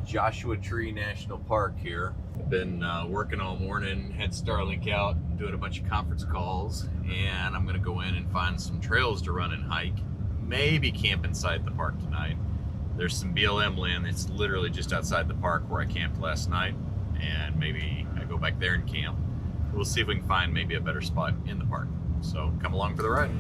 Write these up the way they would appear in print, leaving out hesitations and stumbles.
Joshua Tree National Park here. I've been working all morning, had Starlink out, doing a bunch of conference calls, and I'm gonna go in and find some trails to run and hike. Maybe camp inside the park tonight. There's some BLM land that's literally just outside the park where I camped last night, and maybe I go back there and camp. We'll see if we can find maybe a better spot in the park. So come along for the ride.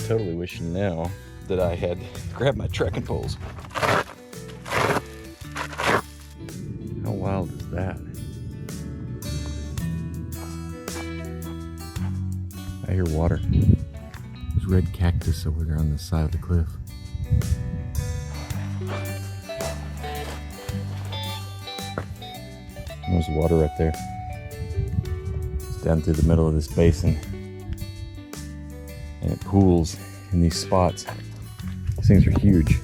Totally wishing now that I had grabbed my trekking poles. How wild is that? I hear water. There's red cactus over there on the side of the cliff. There's water right there. It's down through the middle of this basin. And it pools in these spots. These things are huge.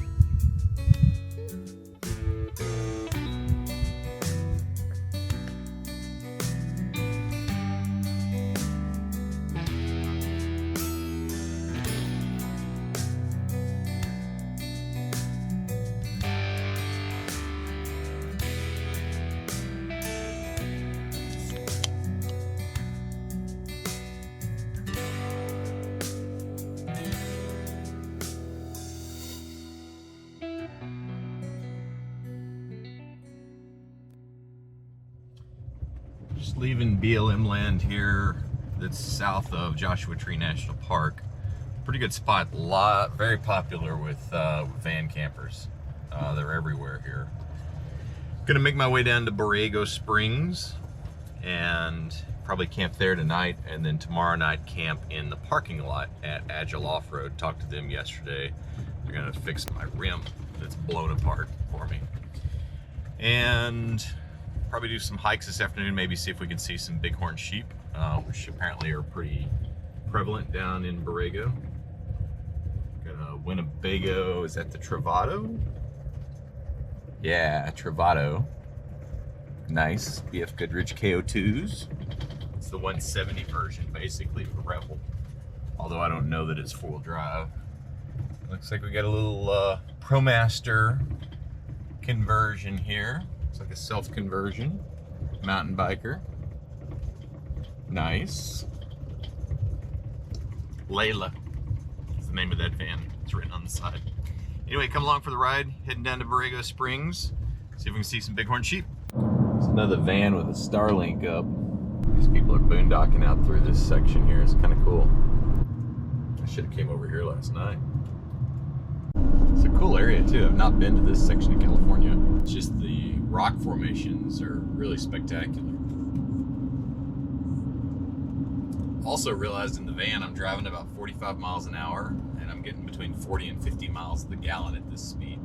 Just leaving BLM land here that's south of Joshua Tree National Park. Pretty good spot, very popular with van campers. They're everywhere here. Gonna make my way down to Borrego Springs and probably camp there tonight, and then tomorrow night camp in the parking lot at Agile Off-Road. Talked to them yesterday. They're gonna fix my rim that's blown apart for me. And probably do some hikes this afternoon, maybe see if we can see some bighorn sheep, which apparently are pretty prevalent down in Borrego. Got Winnebago, is that the Travato? Yeah, Travato. Nice, BF Goodrich KO2s. It's the 170 version, basically, for Rebel. Although I don't know that it's four-wheel drive. Looks like we got a little ProMaster conversion here. It's like a self-conversion mountain biker. Nice. Layla is the name of that van. It's written on the side. Anyway, come along for the ride. Heading down to Borrego Springs. See if we can see some bighorn sheep. There's another van with a Starlink up. These people are boondocking out through this section here. It's kind of cool. I should have came over here last night. It's a cool area too. I've not been to this section of California. It's just the rock formations are really spectacular. Also realized in the van I'm driving about 45 miles an hour and I'm getting between 40 and 50 miles to the gallon at this speed.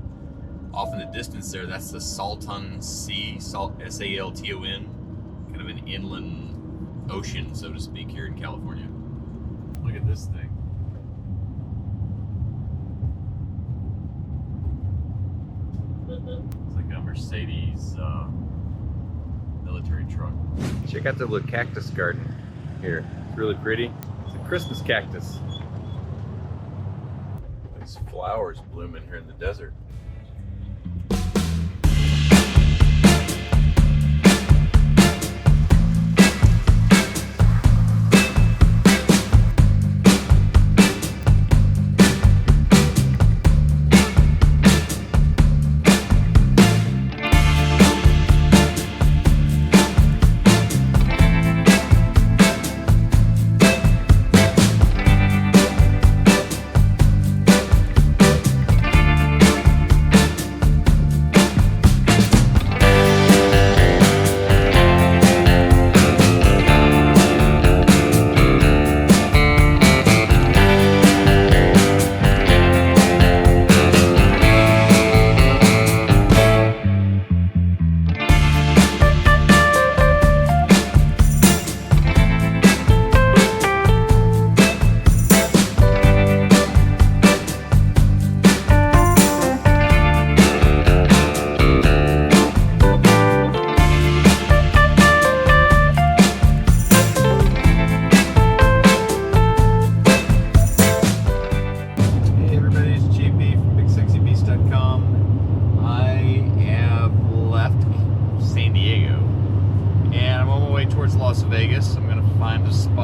Off in the distance there, that's the Salton Sea, S-A-L-T-O-N, kind of an inland ocean, so to speak, here in California. Look at this thing. It's like a Mercedes military truck. Check out the little cactus garden here. It's really pretty. It's a Christmas cactus. There's flowers blooming here in the desert.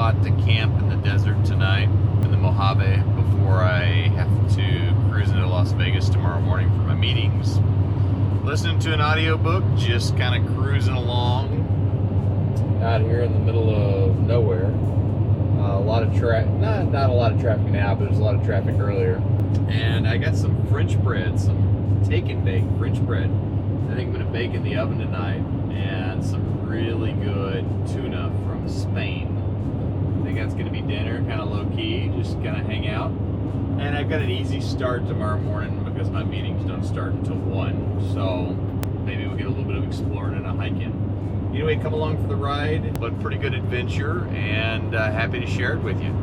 spot to camp in the desert tonight in the Mojave before I have to cruise into Las Vegas tomorrow morning for my meetings. Listening to an audiobook, just kind of cruising along out here in the middle of nowhere. A lot of traffic, not a lot of traffic now, but there's a lot of traffic earlier. And I got some French bread, some take and bake French bread. I think I'm gonna bake in the oven tonight, and some really good tuna from Spain. I think that's gonna be dinner, kind of low key, just kind of hang out. And I've got an easy start tomorrow morning because my meetings don't start until 1. So maybe we'll get a little bit of exploring and a hiking. Anyway, come along for the ride, but pretty good adventure, and happy to share it with you.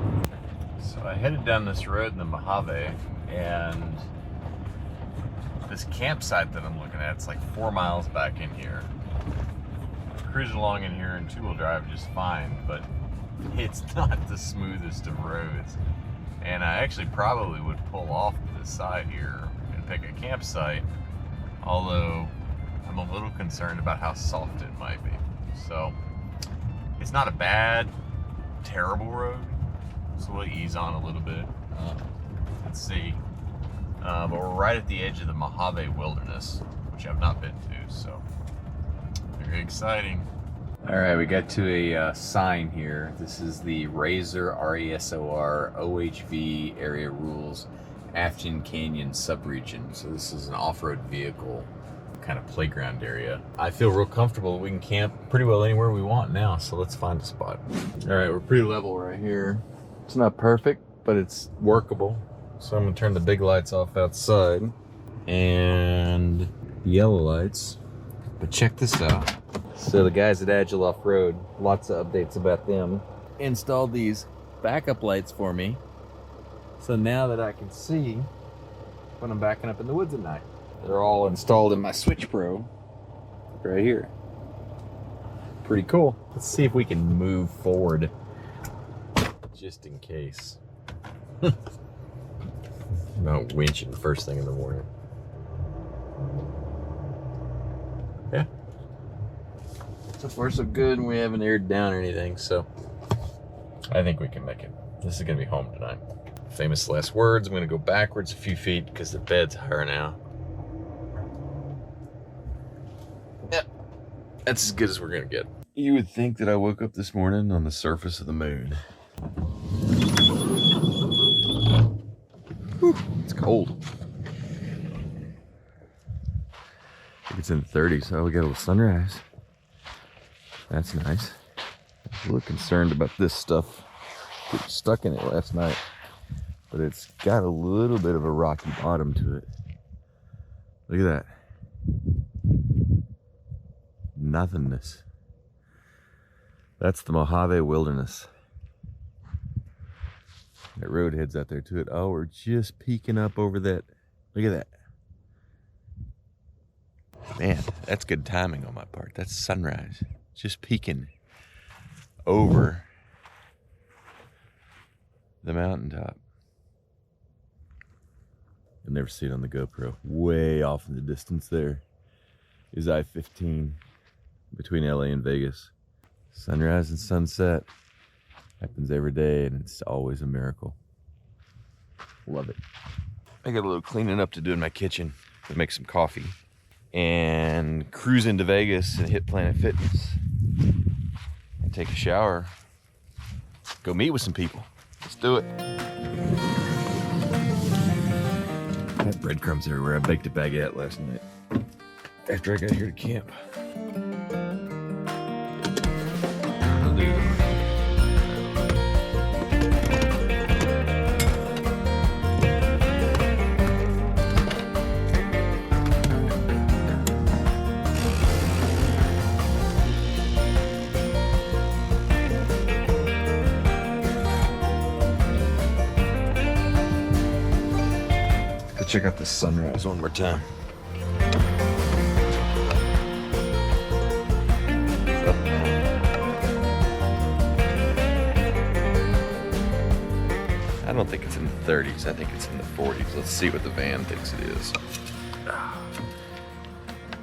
So I headed down this road in the Mojave, and this campsite that I'm looking at, it's like 4 miles back in here. Cruising along in here in two-wheel drive just fine, but it's not the smoothest of roads. And I actually probably would pull off to the side here and pick a campsite, although I'm a little concerned about how soft it might be. So it's not a bad, terrible road, so we'll ease on a little bit. Let's see. But we're right at the edge of the Mojave wilderness, which I've not been to, so very exciting. All right, we got to a sign here. This is the Razor, R-E-S-O-R, OHV area rules, Afton Canyon subregion. So this is an off-road vehicle kind of playground area. I feel real comfortable. We can camp pretty well anywhere we want now, so let's find a spot. All right, we're pretty level right here. It's not perfect, but it's workable. So I'm gonna turn the big lights off outside and the yellow lights. But check this out. So the guys at Agile Off-Road, lots of updates about them, installed these backup lights for me. So now that I can see when I'm backing up in the woods at night. They're all installed in my Switch Pro right here. Pretty cool. Let's see if we can move forward just in case. Not winching first thing in the morning. Yeah. So far so good, and we haven't aired down or anything, so I think we can make it. This is gonna be home tonight. Famous last words. I'm gonna go backwards a few feet because the bed's higher now. Yeah, that's as good as we're gonna get. You would think that I woke up this morning on the surface of the moon. Whew, it's cold. I think it's in the 30s, so we got a little sunrise. That's nice. I was a little concerned about this stuff getting stuck in it last night, but it's got a little bit of a rocky bottom to it. Look at that. Nothingness. That's the Mojave wilderness. That road heads out there to it. Oh, we're just peeking up over that. Look at that. Man, that's good timing on my part. That's sunrise. Just peeking over the mountaintop. You'll never see it on the GoPro. Way off in the distance there is I-15 between LA and Vegas. Sunrise and sunset happens every day, and it's always a miracle. Love it. I got a little cleaning up to do in my kitchen to make some coffee and cruise into Vegas and hit Planet Fitness and take a shower. Go meet with some people. Let's do it. I had breadcrumbs everywhere. I baked a baguette last night after I got here to camp. Check out the sunrise one more time. I don't think it's in the 30s. I think it's in the 40s. Let's see what the van thinks it is.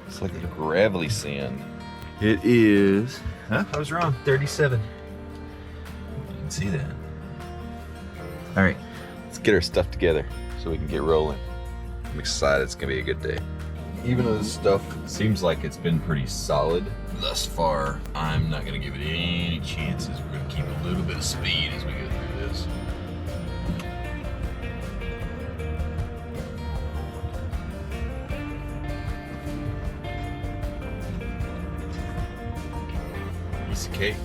It's like a gravelly sand. It is, I was wrong, 37. see that. All right, let's get our stuff together so we can get rolling. I'm excited. It's gonna be a good day. Even though this stuff seems like it's been pretty solid thus far, I'm not gonna give it any chances. We're gonna keep a little bit of speed as we go through this. Piece of cake.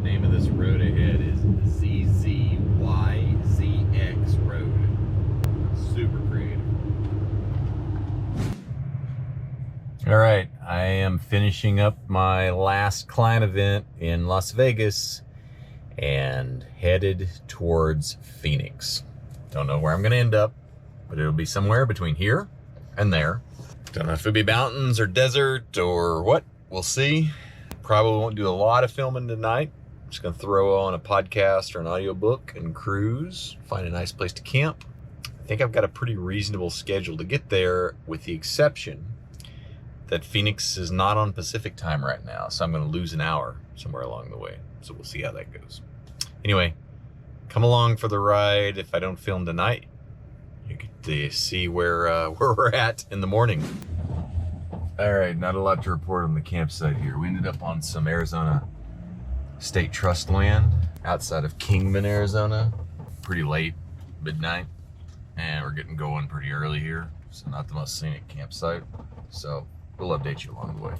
Name of this road ahead is ZZYZX Road. Super creative. All right, I am finishing up my last client event in Las Vegas and headed towards Phoenix. Don't know where I'm gonna end up, but it'll be somewhere between here and there. Don't know if it'll be mountains or desert or what, we'll see. Probably won't do a lot of filming tonight. Just gonna throw on a podcast or an audiobook and cruise, find a nice place to camp. I think I've got a pretty reasonable schedule to get there, with the exception that Phoenix is not on Pacific time right now, so I'm gonna lose an hour somewhere along the way. So we'll see how that goes. Anyway, come along for the ride. If I don't film tonight, you get to see where we're at in the morning. All right, not a lot to report on the campsite here. We ended up on some Arizona State Trust land outside of Kingman, Arizona. Pretty late, midnight, and we're getting going pretty early here, so not the most scenic campsite. So we'll update you along the way.